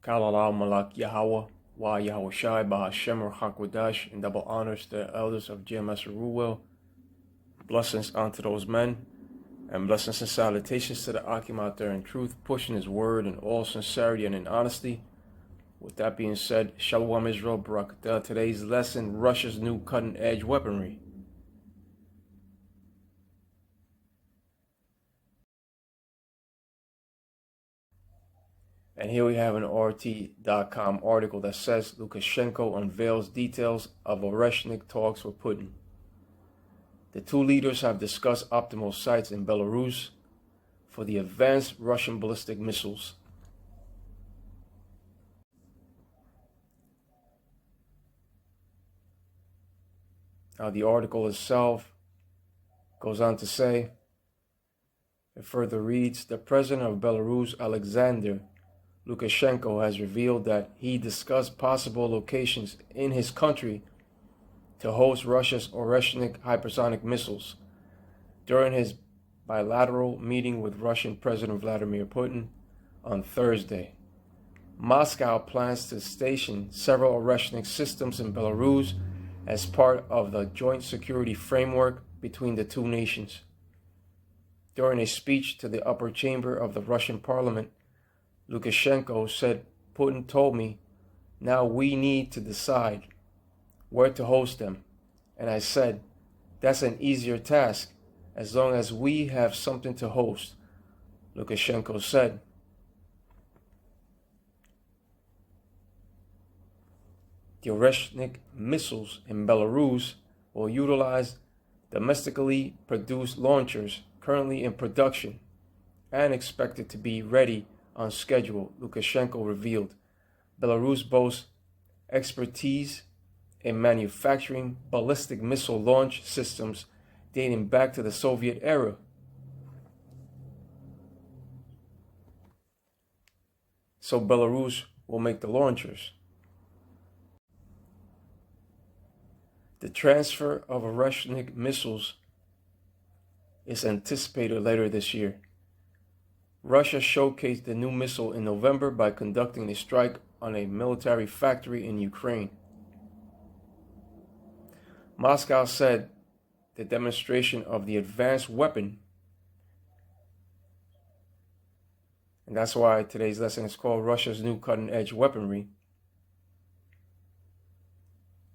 Kalalau Malak Yahweh, Wa Yahweh Shai, Bahashem Hakwadash, and double honors to the elders of GMS Ruwell. Blessings unto those men, and blessings and salutations to the Akim out there in truth, pushing his word in all sincerity and in honesty. With that being said, Shalom Israel, Barakatah. Today's lesson, Russia's new cutting-edge weaponry. And here we have an RT.com article that says Lukashenko unveils details of Oreshnik talks with Putin. The two leaders have discussed optimal sites in Belarus for the advanced Russian ballistic missiles. Now the article itself goes on to say, it further reads, the president of Belarus, Alexander Lukashenko, has revealed that he discussed possible locations in his country to host Russia's Oreshnik hypersonic missiles during his bilateral meeting with Russian President Vladimir Putin on Thursday. Moscow plans to station several Oreshnik systems in Belarus as part of the joint security framework between the two nations. During a speech to the upper chamber of the Russian parliament, Lukashenko said, Putin told me, now we need to decide where to host them. And I said, that's an easier task as long as we have something to host, Lukashenko said. The Oreshnik missiles in Belarus will utilize domestically produced launchers currently in production and expected to be ready on schedule, Lukashenko revealed. Belarus boasts expertise in manufacturing ballistic missile launch systems dating back to the Soviet era. So Belarus will make the launchers. The transfer of Oreshnik missiles is anticipated later this year. Russia showcased the new missile in November by conducting a strike on a military factory in Ukraine. Moscow said the demonstration of the advanced weapon, and that's why today's lesson is called Russia's new cutting-edge weaponry.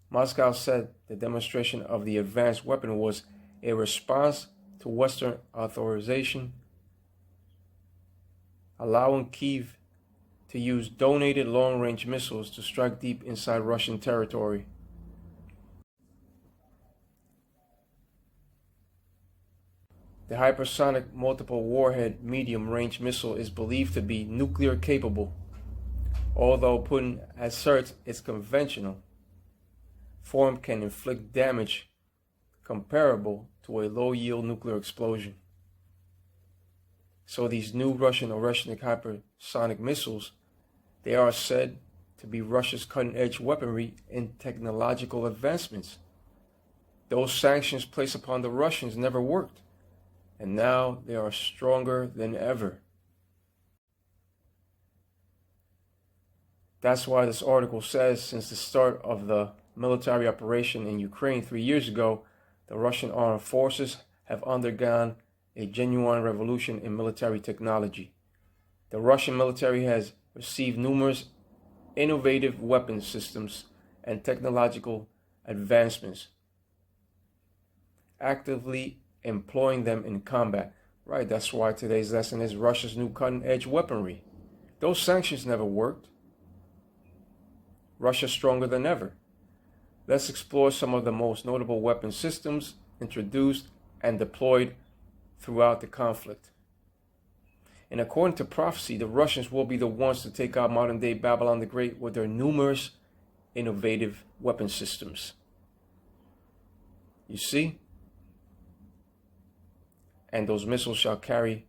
Moscow said the demonstration of the advanced weapon was a response to Western authorization allowing Kyiv to use donated long-range missiles to strike deep inside Russian territory. The hypersonic multiple warhead medium-range missile is believed to be nuclear capable, although Putin asserts its conventional form can inflict damage comparable to a low-yield nuclear explosion. So these new Russian Oreshnik hypersonic missiles, they are said to be Russia's cutting-edge weaponry and technological advancements. Those sanctions placed upon the Russians never worked, and now they are stronger than ever. That's why this article says since the start of the military operation in Ukraine 3 years ago, the Russian armed forces have undergone a genuine revolution in military technology. The Russian military has received numerous innovative weapon systems and technological advancements, actively employing them in combat. Right, that's why today's lesson is Russia's new cutting-edge weaponry. Those sanctions never worked. Russia's stronger than ever. Let's explore some of the most notable weapon systems introduced and deployed throughout the conflict. And according to prophecy, the Russians will be the ones to take out modern-day Babylon the Great with their numerous innovative weapon systems. You see? And those missiles shall carry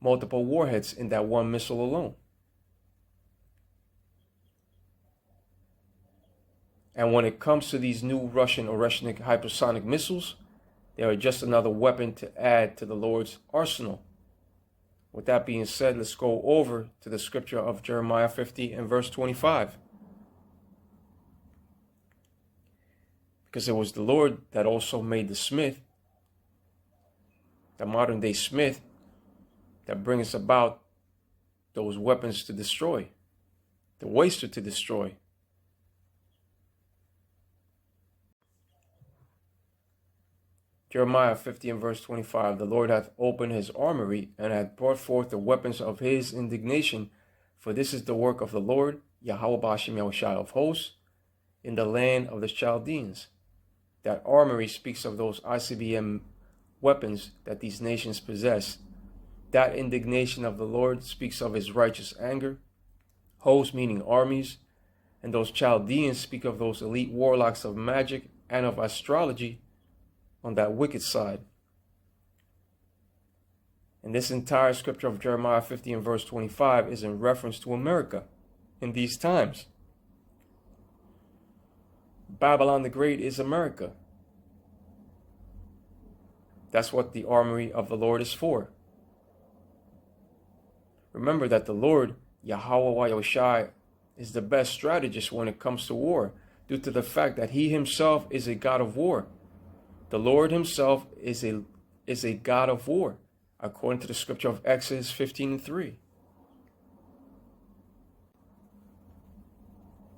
multiple warheads in that one missile alone. And when it comes to these new Russian Oreshnik hypersonic missiles, they are just another weapon to add to the Lord's arsenal. With that being said, let's go over to the scripture of Jeremiah 50 and verse 25. Because it was the Lord that also made the smith, the modern day smith, that brings about those weapons to destroy, the waster to destroy. Jeremiah 50 and verse 25, the Lord hath opened his armory, and hath brought forth the weapons of his indignation, for this is the work of the Lord, Yahweh Ba'ashem Yahushai of hosts, in the land of the Chaldeans. That armory speaks of those ICBM weapons that these nations possess. That indignation of the Lord speaks of his righteous anger. Hosts meaning armies. And those Chaldeans speak of those elite warlocks of magic and of astrology on that wicked side. And this entire scripture of Jeremiah 50 and verse 25 is in reference to America in these times. Babylon the Great is America. That's what the armory of the Lord is for. Remember that the Lord, Yahweh Yahushai, is the best strategist when it comes to war, due to the fact that he himself is a God of war. The Lord himself is a God of war, according to the scripture of Exodus 15 and 3.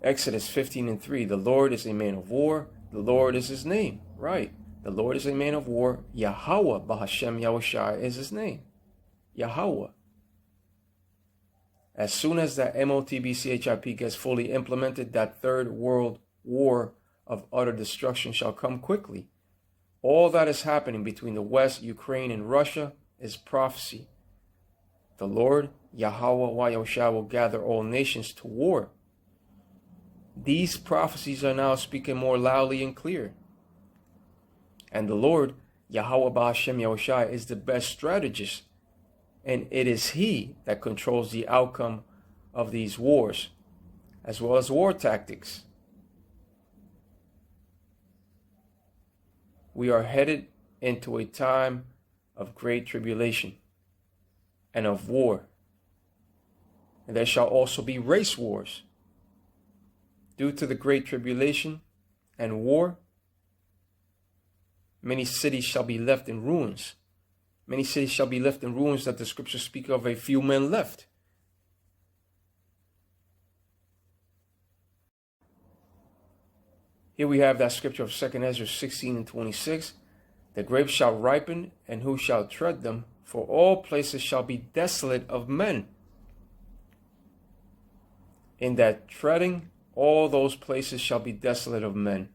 Exodus 15 and 3, the Lord is a man of war, the Lord is his name. Right, the Lord is a man of war, Yahweh Ba'ashem Yahushai is his name. Yahweh. As soon as that MOTBCHIP gets fully implemented, that third world war of utter destruction shall come quickly. All that is happening between the West, Ukraine, and Russia is prophecy. The Lord, Yahweh Yahushua, will gather all nations to war. These prophecies are now speaking more loudly and clear. And the Lord, Yahweh Ba'ashem Yahushua, is the best strategist. And it is he that controls the outcome of these wars, as well as war tactics. We are headed into a time of great tribulation and of war. And there shall also be race wars. Due to the great tribulation and war, many cities shall be left in ruins. Many cities shall be left in ruins that the scriptures speak of a few men left. Here we have that scripture of 2 Esdras 16 and 26. The grapes shall ripen, and who shall tread them? For all places shall be desolate of men. In that treading, all those places shall be desolate of men.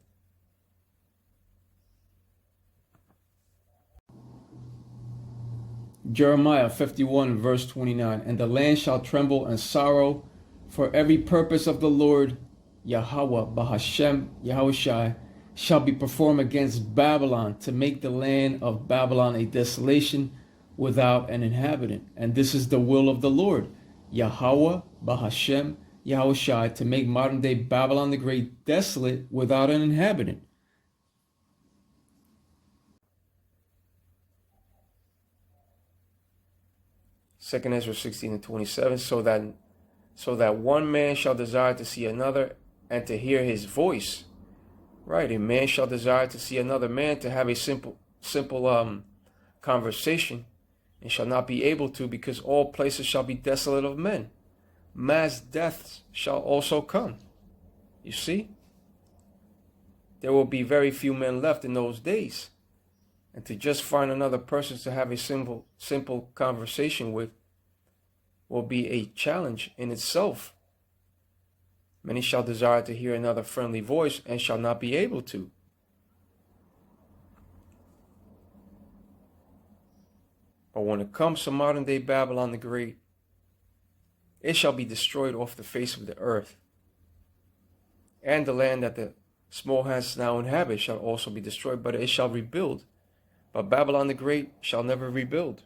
Jeremiah 51 verse 29. And the land shall tremble and sorrow for every purpose of the Lord, Yahweh Ba'ashem Yahushai, shall be performed against Babylon, to make the land of Babylon a desolation without an inhabitant. And this is the will of the Lord, Yahweh Ba'ashem Yahushai, to make modern day Babylon the Great desolate without an inhabitant. Second Ezra 16 and 27, so that one man shall desire to see another and to hear his voice. Right, a man shall desire to see another man, to have a simple conversation, and shall not be able to, because all places shall be desolate of men. Mass deaths shall also come. You see? There will be very few men left in those days. And to just find another person to have a simple conversation with will be a challenge in itself. Many shall desire to hear another friendly voice and shall not be able to. But when it comes to modern day Babylon the Great, it shall be destroyed off the face of the earth. And the land that the small hands now inhabit shall also be destroyed, but it shall rebuild. But Babylon the Great shall never rebuild.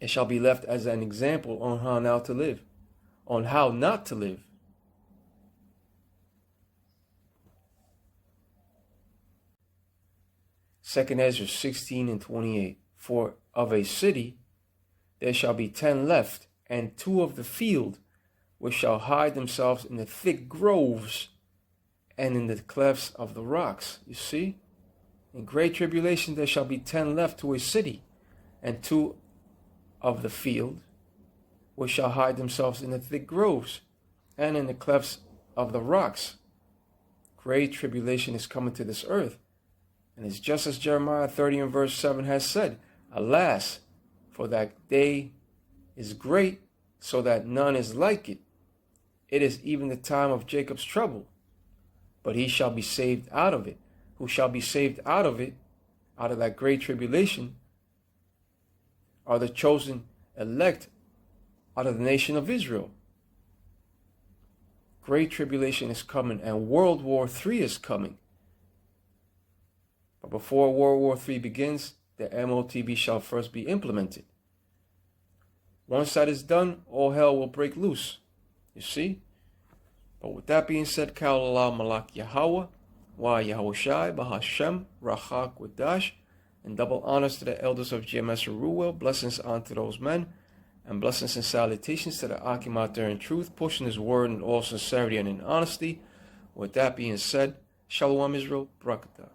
It shall be left as an example on how now to live, on how not to live. Second Ezra 16 and 28. For of a city there shall be 10 left, and 2 of the field, which shall hide themselves in the thick groves and in the clefts of the rocks. You see? In great tribulation there shall be 10 left to a city, and 2 of the field, which shall hide themselves in the thick groves and in the clefts of the rocks. Great tribulation is coming to this earth. And it's just as Jeremiah 30 and verse 7 has said, alas, for that day is great, so that none is like it. It is even the time of Jacob's trouble, but he shall be saved out of it. Who shall be saved out of it, out of that great tribulation, are the chosen elect out of the nation of Israel. Great tribulation is coming, and World War III is coming. But before World War III begins, the MOTB shall first be implemented. Once that is done, all hell will break loose. You see? But with that being said, Ka'alallah Malak Yahweh, Wa Yahushai, Bahashem, Rachak Wadash, and double honors to the elders of GMS Ruel, blessings unto those men, and blessings and salutations to the Akim out there in truth, pushing his word in all sincerity and in honesty. With that being said, Shalom Israel, Barakatah.